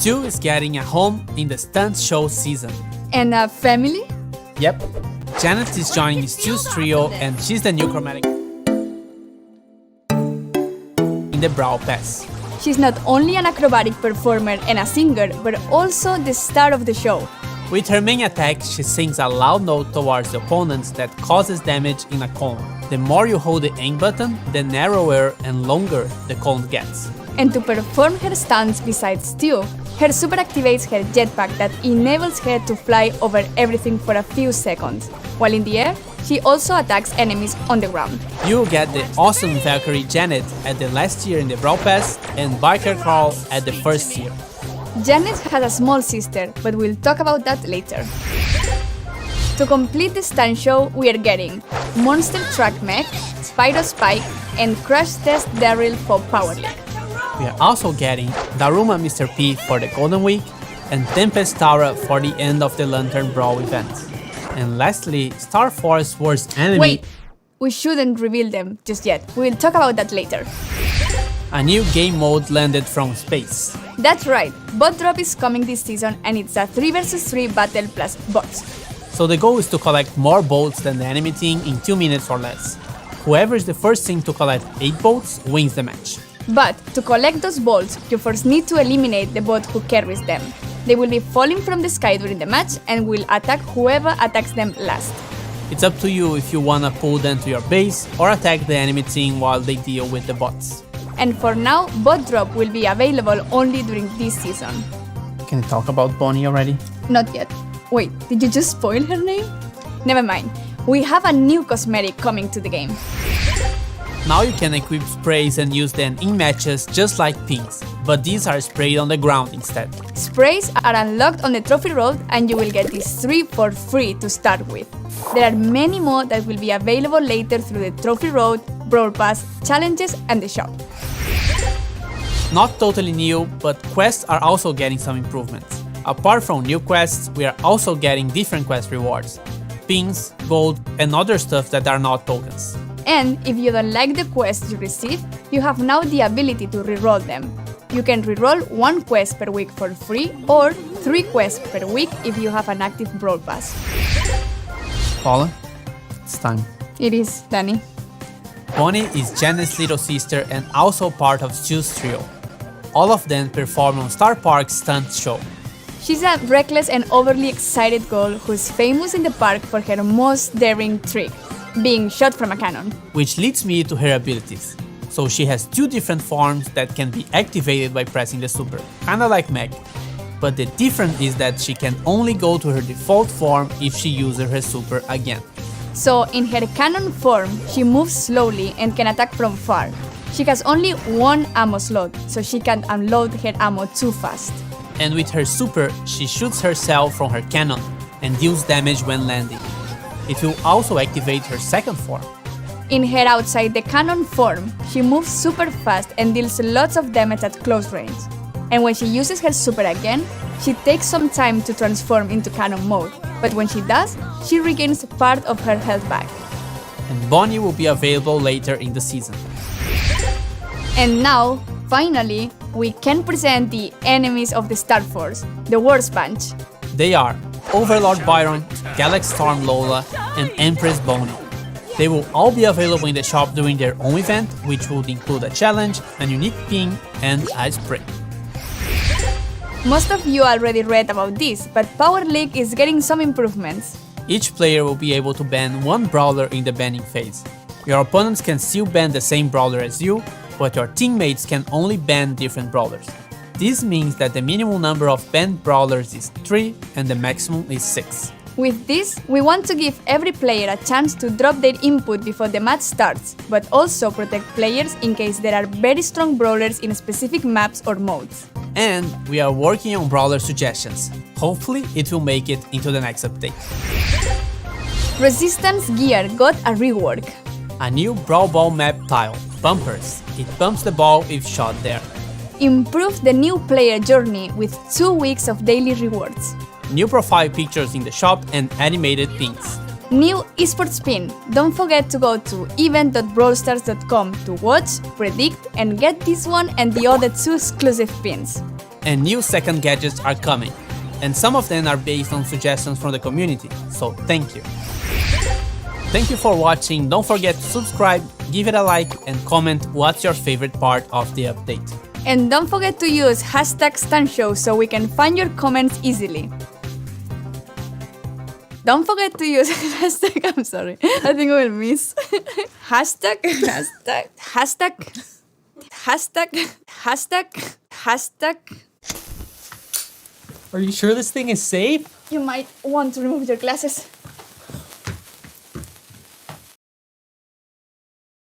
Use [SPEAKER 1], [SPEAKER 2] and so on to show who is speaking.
[SPEAKER 1] Stu is getting a home in the stunt show season.
[SPEAKER 2] And a family?
[SPEAKER 1] Yep. Janet is joining Stu's trio and she's the new chromatic in the Brawl Pass.
[SPEAKER 2] She's not only an acrobatic performer and a singer, but also the star of the show.
[SPEAKER 1] With her main attack, she sings a loud note towards the opponents that causes damage in a cone. The more you hold the aim button, the narrower and longer the cone gets.
[SPEAKER 2] And to perform her stunts besides Stu, her super activates her jetpack that enables her to fly over everything for a few seconds. While in the air, she also attacks enemies on the ground.
[SPEAKER 1] You get the awesome Valkyrie Janet at the last year in the Brawl Pass and Biker Carl at the first year.
[SPEAKER 2] Janet has a small sister, but we'll talk about that later. To complete the stunt show, we are getting Monster Truck Mech, Spyro Spike, and Crash Test Daryl for Power League.
[SPEAKER 1] We are also getting Daruma Mr. P for the Golden Week and Tempest Tara for the end of the Lantern Brawl event. And lastly, Star Force Worst Enemy.
[SPEAKER 2] Wait, we shouldn't reveal them just yet. We'll talk about that later.
[SPEAKER 1] A new game mode landed from space.
[SPEAKER 2] That's right, Bot Drop is coming this season and it's a 3 vs 3 battle plus bots.
[SPEAKER 1] So the goal is to collect more boats than the enemy team in 2 minutes or less. Whoever is the first team to collect 8 boats wins the match.
[SPEAKER 2] But to collect those bolts, you first need to eliminate the bot who carries them. They will be falling from the sky during the match and will attack whoever attacks them last.
[SPEAKER 1] It's up to you if you wanna pull them to your base or attack the enemy team while they deal with the bots.
[SPEAKER 2] And for now, Bot Drop will be available only during this season.
[SPEAKER 1] Can you talk about Bonnie already?
[SPEAKER 2] Not yet. Wait, did you just spoil her name? Never mind. We have a new cosmetic coming to the game.
[SPEAKER 1] Now you can equip sprays and use them in matches just like pins, but these are sprayed on the ground instead.
[SPEAKER 2] Sprays are unlocked on the trophy road and you will get these 3 for free to start with. There are many more that will be available later through the trophy road, Brawl Pass, challenges and the shop.
[SPEAKER 1] Not totally new, but quests are also getting some improvements. Apart from new quests, we are also getting different quest rewards. Pins, gold, and other stuff that are not tokens.
[SPEAKER 2] And if you don't like the quests you receive, you have now the ability to reroll them. You can reroll 1 quest per week for free or 3 quests per week if you have an active Brawl Pass.
[SPEAKER 1] Paula, it's time.
[SPEAKER 2] It is, Danny.
[SPEAKER 1] Bonnie is Janet's little sister and also part of Stu's trio. All of them perform on Star Park's stunt show.
[SPEAKER 2] She's a reckless and overly excited girl who's famous in the park for her most daring trick, being shot from a cannon.
[SPEAKER 1] Which leads me to her abilities. So she has 2 different forms that can be activated by pressing the super, kinda like Meg. But the difference is that she can only go to her default form if she uses her super again.
[SPEAKER 2] So in her cannon form, she moves slowly and can attack from far. She has only 1 ammo slot, so she can unload her ammo too fast.
[SPEAKER 1] And with her super, she shoots herself from her cannon and deals damage when landing. It will also activate her second form.
[SPEAKER 2] In her outside the cannon form, she moves super fast and deals lots of damage at close range. And when she uses her super again, she takes some time to transform into cannon mode, but when she does, she regains part of her health back.
[SPEAKER 1] And Bonnie will be available later in the season.
[SPEAKER 2] And now, finally, we can present the enemies of the Star Force, the Worst Bunch.
[SPEAKER 1] They are Overlord Byron, Galaxy Storm Lola, and Empress Bonnie. They will all be available in the shop during their own event, which would include a challenge, a unique pin, and a spray.
[SPEAKER 2] Most of you already read about this, but Power League is getting some improvements.
[SPEAKER 1] Each player will be able to ban 1 brawler in the banning phase. Your opponents can still ban the same brawler as you, but your teammates can only ban different brawlers. This means that the minimum number of banned brawlers is 3 and the maximum is 6.
[SPEAKER 2] With this, we want to give every player a chance to drop their input before the match starts, but also protect players in case there are very strong brawlers in specific maps or modes.
[SPEAKER 1] And we are working on brawler suggestions. Hopefully it will make it into the next update.
[SPEAKER 2] Resistance Gear got a rework.
[SPEAKER 1] A new Brawl Ball map tile, Bumpers. It bumps the ball if shot there.
[SPEAKER 2] Improved the new player journey with 2 weeks of daily rewards.
[SPEAKER 1] New profile pictures in the shop and animated pins.
[SPEAKER 2] New esports pin. Don't forget to go to event.brawlstars.com to watch, predict, and get this one and the other 2 exclusive pins.
[SPEAKER 1] and new second gadgets are coming. And some of them are based on suggestions from the community, so thank you. Thank you for watching, don't forget to subscribe, give it a like, and comment what's your favorite part of the update.
[SPEAKER 2] And don't forget to use #StunShow so we can find your comments easily. Don't forget to use I'm sorry, I think I will miss. Hashtag.
[SPEAKER 1] Are you sure this thing is safe?
[SPEAKER 2] You might want to remove your glasses.